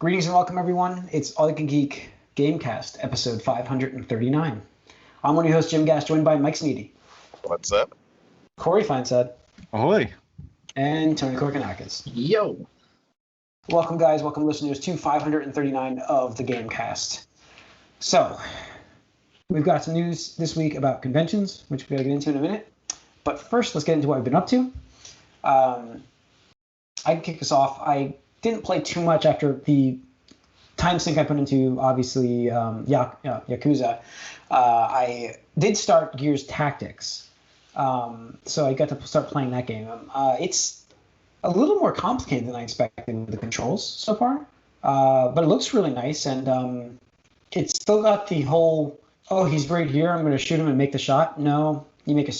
Greetings and welcome, everyone. It's All You Can Geek Gamecast, episode 539. I'm one of your hosts, Jim Gass, joined by Mike Sneedy. What's up? Corey Feinsad. Ahoy. And Tony Korkanakis. Yo. Welcome, guys. Welcome, listeners, to 539 of the Gamecast. So, we've got some news this week about conventions, which we're going to get into in a minute. But first, let's get into what we've been up to. I can kick us off. I didn't play too much after the time sink I put into, obviously, Yakuza. I did start Gears Tactics, so I got to start playing that game. It's a little more complicated than I expected with the controls so far, but it looks really nice, and it's still got the whole, oh, he's right here, I'm going to shoot him and make the shot. No, you make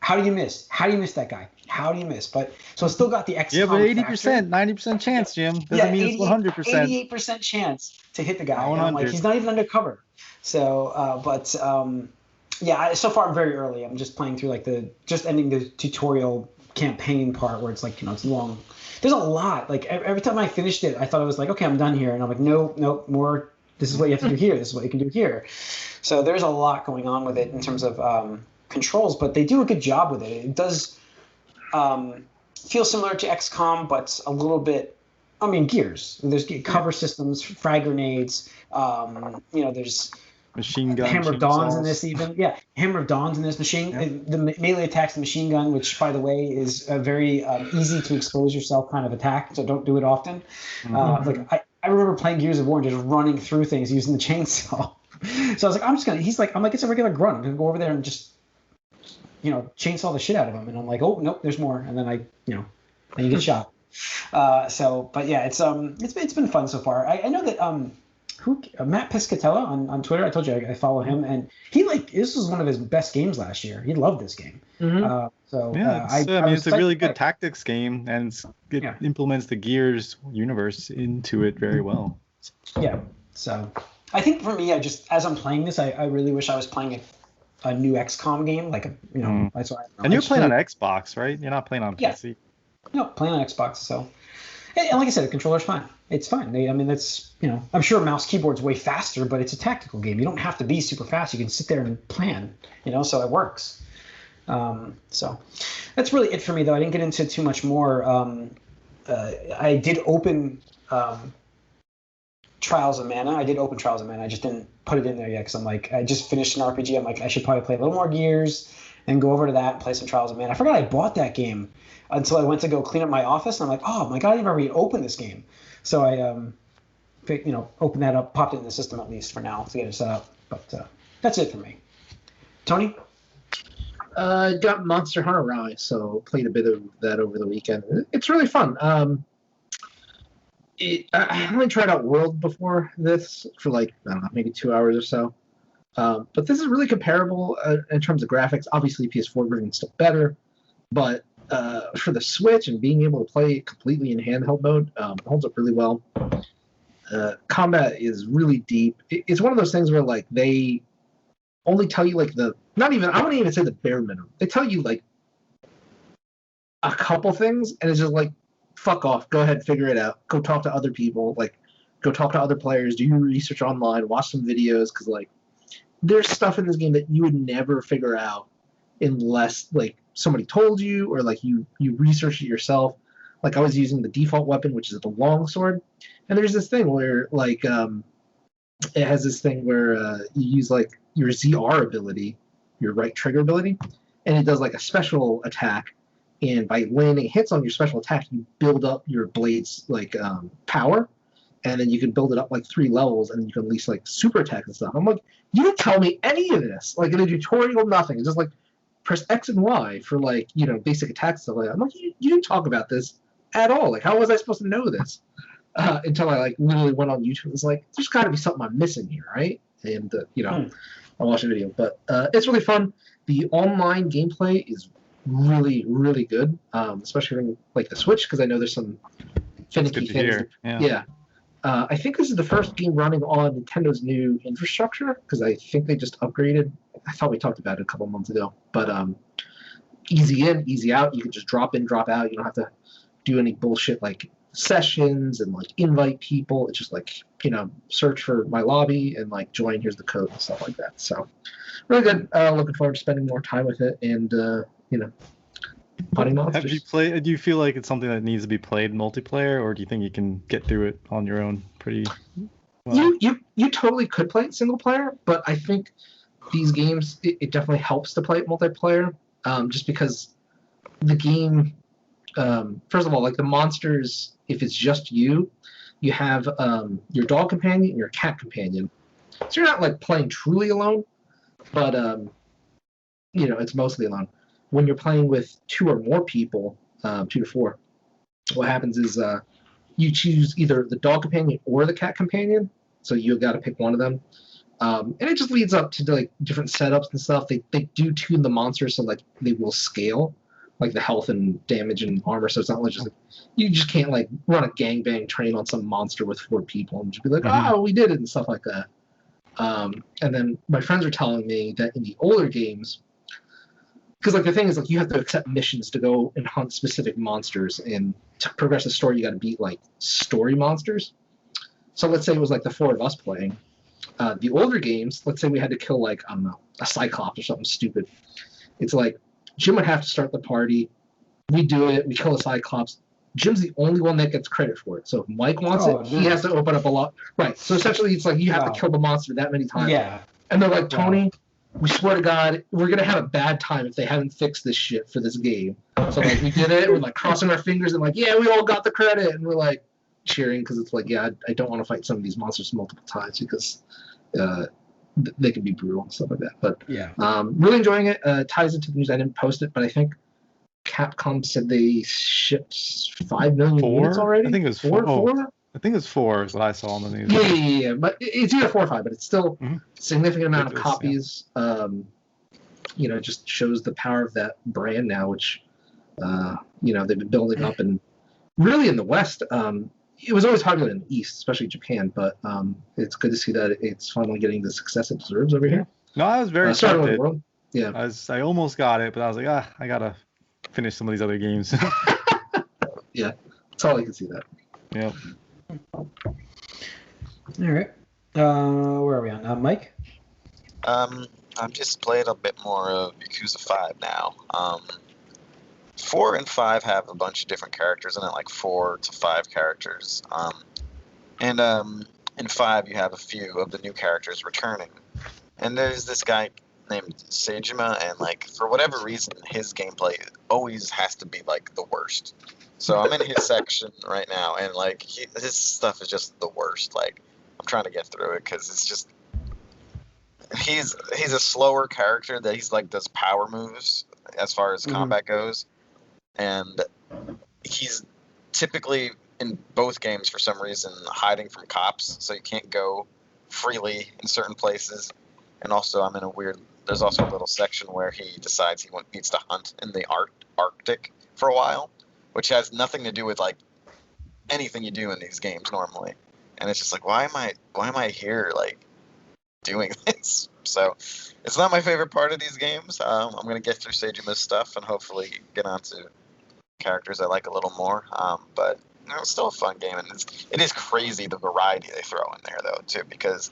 how do you miss? How do you miss that guy? How do you miss? But so it's still got the XCOM. Yeah, but 80%, 90% chance, Jim. Doesn't mean it's 100%. 88% chance to hit the guy. And I'm like, he's not even undercover. So, so far I'm very early. I'm just playing through just ending the tutorial campaign part where it's like, it's long. There's a lot. Like every time I finished it, I thought I was like, okay, I'm done here. And I'm like, no, more. This is what you have to do here. This is what you can do here. So there's a lot going on with it in terms of controls, but they do a good job with it. It does feel similar to XCOM, but a little bit, Gears. There's cover systems, frag grenades, there's machine gun, Hammer of Dawns in this even. Yeah, Hammer of Dawns in this the melee attacks, the machine gun, which, by the way, is a very easy to expose yourself kind of attack, so don't do it often. Mm-hmm. I remember playing Gears of War and just running through things using the chainsaw. So I was like, I'm like, it's a regular grunt. I'm going to go over there and just chainsaw the shit out of him, and I'm like, oh nope, there's more, and then then you get shot. But yeah, it's been fun so far. I know that Matt Piscatella on Twitter, I told you I follow him, and he this was one of his best games last year. He loved this game. Mm-hmm. It's a really good tactics game, and it implements the Gears universe into it very well. Yeah, so I think for me, as I'm playing this, I really wish I was playing a new XCOM game, that's why. And you're playing on Xbox, right? You're not playing on PC. No, playing on Xbox. So, and like I said, the controller's fine. It's fine. That's I'm sure mouse keyboard's way faster, but it's a tactical game. You don't have to be super fast. You can sit there and plan. So it works. So that's really it for me, though. I didn't get into too much more. I did open Trials of Mana. I just didn't put it in there yet because I'm like, I just finished an RPG. I'm like, I should probably play a little more Gears and go over to that and play some Trials of Mana. I forgot I bought that game until I went to go clean up my office, and I'm like, oh my god, I didn't even reopen this game. So I, opened that up, popped it in the system at least for now to get it set up. But that's it for me. Tony? Got Monster Hunter Rise, so played a bit of that over the weekend. It's really fun. I only tried out World before this for maybe 2 hours or so. But this is really comparable in terms of graphics. Obviously, PS4 version is still better, but for the Switch and being able to play it completely in handheld mode, it holds up really well. Combat is really deep. It's one of those things where they only tell you I wouldn't even say the bare minimum. They tell you a couple things, and it's just fuck off. Go ahead, figure it out. Go talk to other people. Go talk to other players. Do your research online. Watch some videos, because there's stuff in this game that you would never figure out unless somebody told you, or you research it yourself. I was using the default weapon, which is the longsword, and there's this thing where it has this thing where you use your ZR ability, your right trigger ability, and it does a special attack. And by landing hits on your special attack, you build up your blade's power, and then you can build it up 3 levels, and you can unleash super attacks and stuff. I'm like, you didn't tell me any of this. In a tutorial, nothing. It's just press X and Y for basic attacks stuff like that. I'm like, you didn't talk about this at all. How was I supposed to know this? Until I literally went on YouTube. It's there's got to be something I'm missing here, right? And I watched a video, but it's really fun. The online gameplay is really, really good, especially on the Switch, because I know there's some finicky things. Yeah. I think this is the first game running on Nintendo's new infrastructure, because I think they just upgraded. I thought we talked about it a couple months ago, but easy in, easy out. You can just drop in, drop out. You don't have to do any bullshit sessions and like invite people. It's just like, search for my lobby and like join, here's the code and stuff like that. So really good. Looking forward to spending more time with it and hunting monsters. Have you played? Do you feel like it's something that needs to be played multiplayer, or do you think you can get through it on your own pretty well? You totally could play it single player, but I think these games it definitely helps to play it multiplayer, just because the game, first of all, like the monsters, if it's just you have your dog companion and your cat companion, so you're not like playing truly alone, but it's mostly alone. When you're playing with 2 or more people, 2 to 4, what happens is you choose either the dog companion or the cat companion, so you got to pick one of them. And it just leads up to like different setups and stuff. They do tune the monsters so like they will scale, like the health and damage and armor. So it's not like just like, you just can't like run a gangbang train on some monster with 4 people and just be like, oh, we did it and stuff like that. And then my friends are telling me that in the older games, because like the thing is like you have to accept missions to go and hunt specific monsters, and to progress the story you got to beat like story monsters. So let's say it was like the 4 of us playing. The older games, let's say we had to kill like, I don't know, a Cyclops or something stupid. It's like Jim would have to start the party. We do it. We kill a Cyclops. Jim's the only one that gets credit for it. So if Mike wants it, he has to open up a lot. Right. So essentially it's like you have to kill the monster that many times. Yeah. And they're like, Tony, we swear to God, we're going to have a bad time if they haven't fixed this shit for this game. So like we did it. We're like crossing our fingers and like, yeah, we all got the credit. And we're like cheering because it's like, yeah, I don't want to fight some of these monsters multiple times because they can be brutal and stuff like that. But yeah, really enjoying it. Ties into the news. I didn't post it, but I think Capcom said they shipped 5 million units already. I think it was 4. I think it was 4 is what I saw on the news. Yeah. But it's either 4 or 5, but it's still a significant amount of copies. Yeah. It just shows the power of that brand now, which they've been building up, and really in the West. It was always popular in the East, especially Japan, but it's good to see that it's finally getting the success it deserves over here. No, I was very tempted. Yeah, I almost got it, but I was like, I gotta finish some of these other games. Yeah, that's all I can see that. Yeah. All right. Where are we on? Mike? I've just played a bit more of Yakuza 5 now. 4 and 5 have a bunch of different characters in it, like 4 to 5 characters. And in 5 you have a few of the new characters returning. And there's this guy named Seijima, and like for whatever reason his gameplay always has to be like the worst. So I'm in his section right now, and like his stuff is just the worst. Like I'm trying to get through it because it's just he's a slower character that he's like does power moves as far as combat goes. And he's typically in both games for some reason hiding from cops, so you can't go freely in certain places. And also I'm in there's also a little section where he decides he needs to hunt in the Arctic for a while, which has nothing to do with like anything you do in these games normally. And it's just like, why am I here like doing this? So it's not my favorite part of these games. I'm gonna get through Seijima's stuff and hopefully get onto characters I like a little more, but it's still a fun game, and it is crazy the variety they throw in there though too, because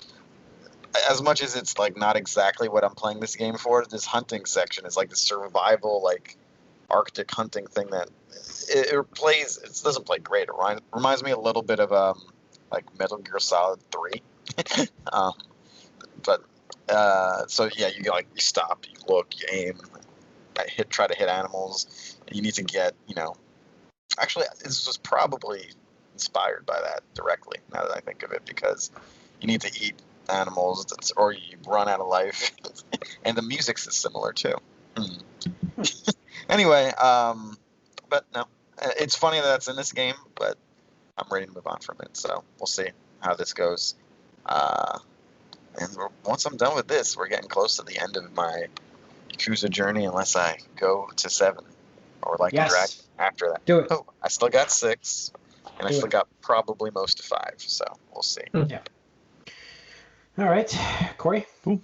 as much as it's like not exactly what I'm playing this game for, this hunting section is like the survival like Arctic hunting thing that it doesn't play great. It reminds me a little bit of like Metal Gear Solid 3. So yeah, you stop, you look, you aim, try to hit animals. You need to get, actually, this was probably inspired by that directly, now that I think of it, because you need to eat animals or you run out of life. And the music's similar, too. Anyway, but no, it's funny that that's in this game, but I'm ready to move on from it, so we'll see how this goes. And once I'm done with this, we're getting close to the end of my Yakuza journey, unless I go to 7 or like a drag after that. Do it. Oh, I still got 6, and I still got probably most of 5, so we'll see. Yeah. All right, Corey. Cool.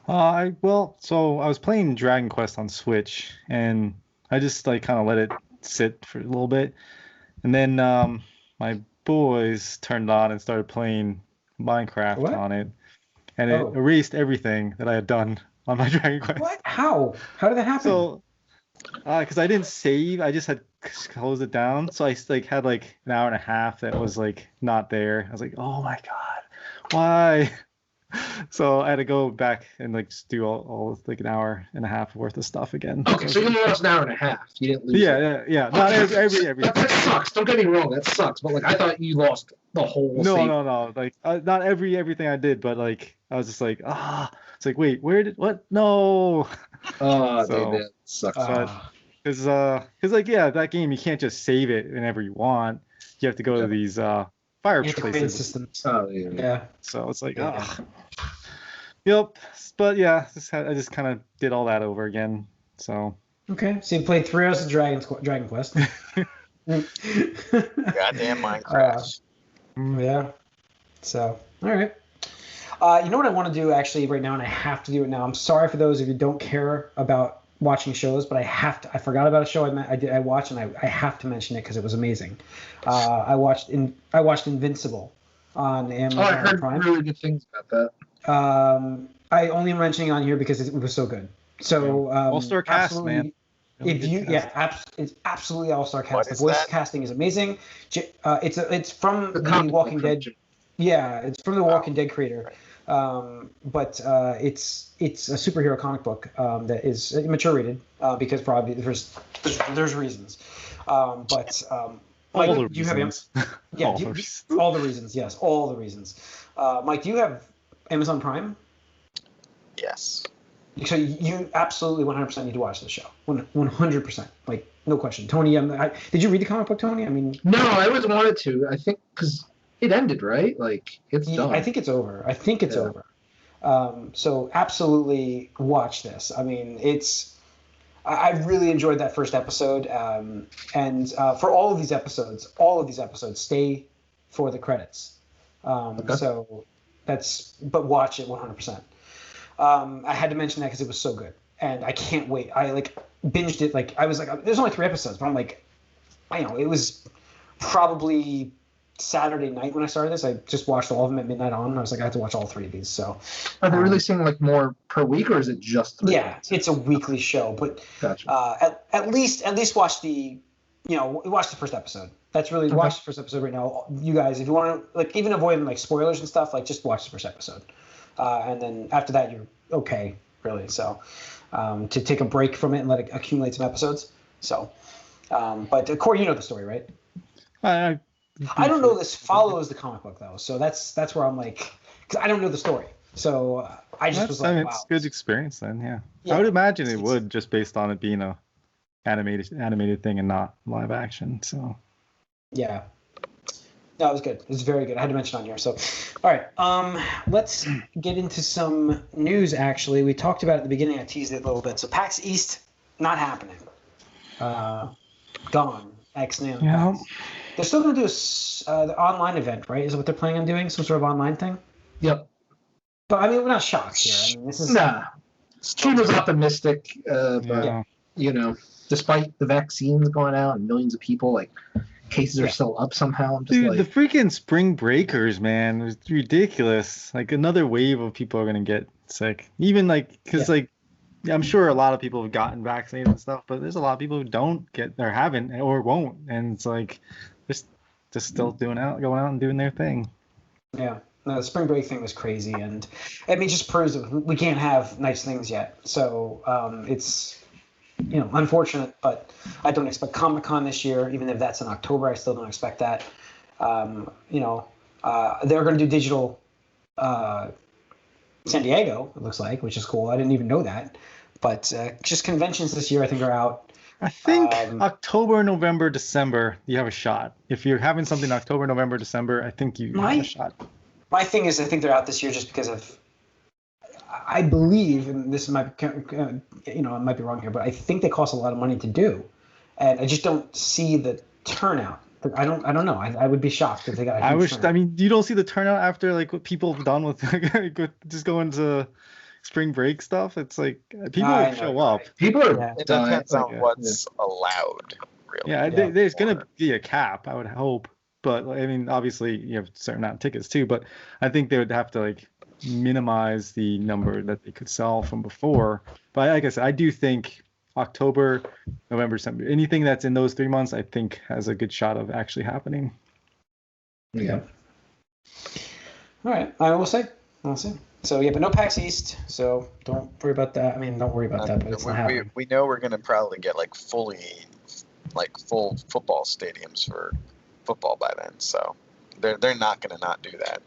So I was playing Dragon Quest on Switch, and I just like kind of let it sit for a little bit, and then my boys turned on and started playing Minecraft on it, and it erased everything that I had done on my Dragon Quest. What? How did that happen? So, because I didn't save, I just had closed it down. So I like had like an hour and a half that was like not there. I was like, oh my god, why? So I had to go back and like just do all like an hour and a half worth of stuff again. Okay, so you lost an hour and a half. You didn't lose. Yeah. Not every. That sucks. Don't get me wrong. That sucks. But like, I thought you lost the whole. No. Like, not everything I did, but like, I was just like, It's like, wait, what? No. Oh, that sucks. Because like, that game, you can't just save it whenever you want. You have to go to these fireplaces systems. Oh yeah. So it's like, Yep. But yeah, I just kind of did all that over again. So. Okay. So you played 3 hours of Dragon Quest. Goddamn Minecraft. Yeah. So, all right. You know what I want to do actually right now, and I have to do it now. I'm sorry for those of you who don't care about watching shows, but I have to. I forgot about a show I watched, and I have to mention it because it was amazing. I watched Invincible on Amazon Prime. I heard really good things about that. I only am mentioning it on here because it was so good. So all-star cast, man. It's absolutely all-star cast. The voice casting is amazing. It's from the Walking Dead. Yeah, it's from the Walking Dead creator. But it's a superhero comic book that is mature rated because probably there's reasons. Mike, do you have all the reasons? Yes, all the reasons. Mike, do you have Amazon Prime? Yes. So you absolutely 100% need to watch this show. 100%, like no question. Tony, did you read the comic book, Tony? I mean, no, I always wanted to. I think because it ended, right? Like it's done. I think it's over. Over. So absolutely watch this. I mean, I really enjoyed that first episode. And for all of these episodes, stay for the credits. So but watch it 100%. I had to mention that because it was so good, and I can't wait. I binged it. I was like, there's only 3 episodes, but I'm like, it was probably Saturday night when I started this. I just watched all of them at midnight on. And I was like, I have to watch all 3 of these. So, are they releasing more per week, or is it just 3? Yeah, it's a weekly show, but gotcha. At least watch watch the first episode. That's really watch the first episode right now. You guys, if you want to even avoid spoilers and stuff, just watch the first episode. And then after that, you're okay, really. So to take a break from it and let it accumulate some episodes. So, but Corey, you know the story, right? I don't know this follows the comic book though, so that's where I'm because I don't know the story. So I just was like, wow. It's a good experience then, yeah. I would imagine it would just based on it being a animated thing and not live action. So. Yeah. No, it was good. It was very good. I had to mention on here. So, all right. Let's get into some news, actually. We talked about it at the beginning. I teased it a little bit. So, PAX East, not happening. Gone. X-Nail. Yeah. They're still going to do the online event, right? Is that what they're planning on doing? Some sort of online thing? Yep. But, I mean, we're not shocked here. I mean, this is... Nah. China's optimistic, but, despite the vaccines going out and millions of people, cases are still up somehow. I'm just Dude, the freaking spring breakers, man, it's ridiculous. Another wave of people are gonna get sick. Even because I'm sure a lot of people have gotten vaccinated and stuff, but there's a lot of people who don't get or haven't or won't, and it's they're just still going out and doing their thing. Yeah, no, the spring break thing was crazy, and I mean, it just proves that we can't have nice things yet. So it's. Unfortunate, but I don't expect Comic-Con this year. Even if that's in October, I still don't expect that. They're going to do digital San Diego, it looks like, which is cool. I didn't even know that. But just conventions this year, I think, are out. I think October, November, December, you have a shot. If you're having something October, November, December, I think you have a shot. My thing is, I think they're out this year just because of I believe, and this might, I might be wrong here, but I think they cost a lot of money to do, and I just don't see the turnout. I don't know. I would be shocked if they got. I mean, you don't see the turnout after what people have done with just going to spring break stuff. It's people show up. People are. It depends on what's allowed. Really. Yeah, there's gonna be a cap. I would hope. but I mean, obviously you have a certain amount of tickets too. But I think they would have to like minimize the number that they could sell from before. But like I said, I do think October, November, December, anything that's in those 3 months, I think has a good shot of actually happening. Yeah. All right, I will say. I'll see. So yeah, but no PAX East, so don't worry about that. I mean, don't worry about that, but it's not happening. We know we're gonna probably get like full football stadiums for football by then, so they're not gonna not do that.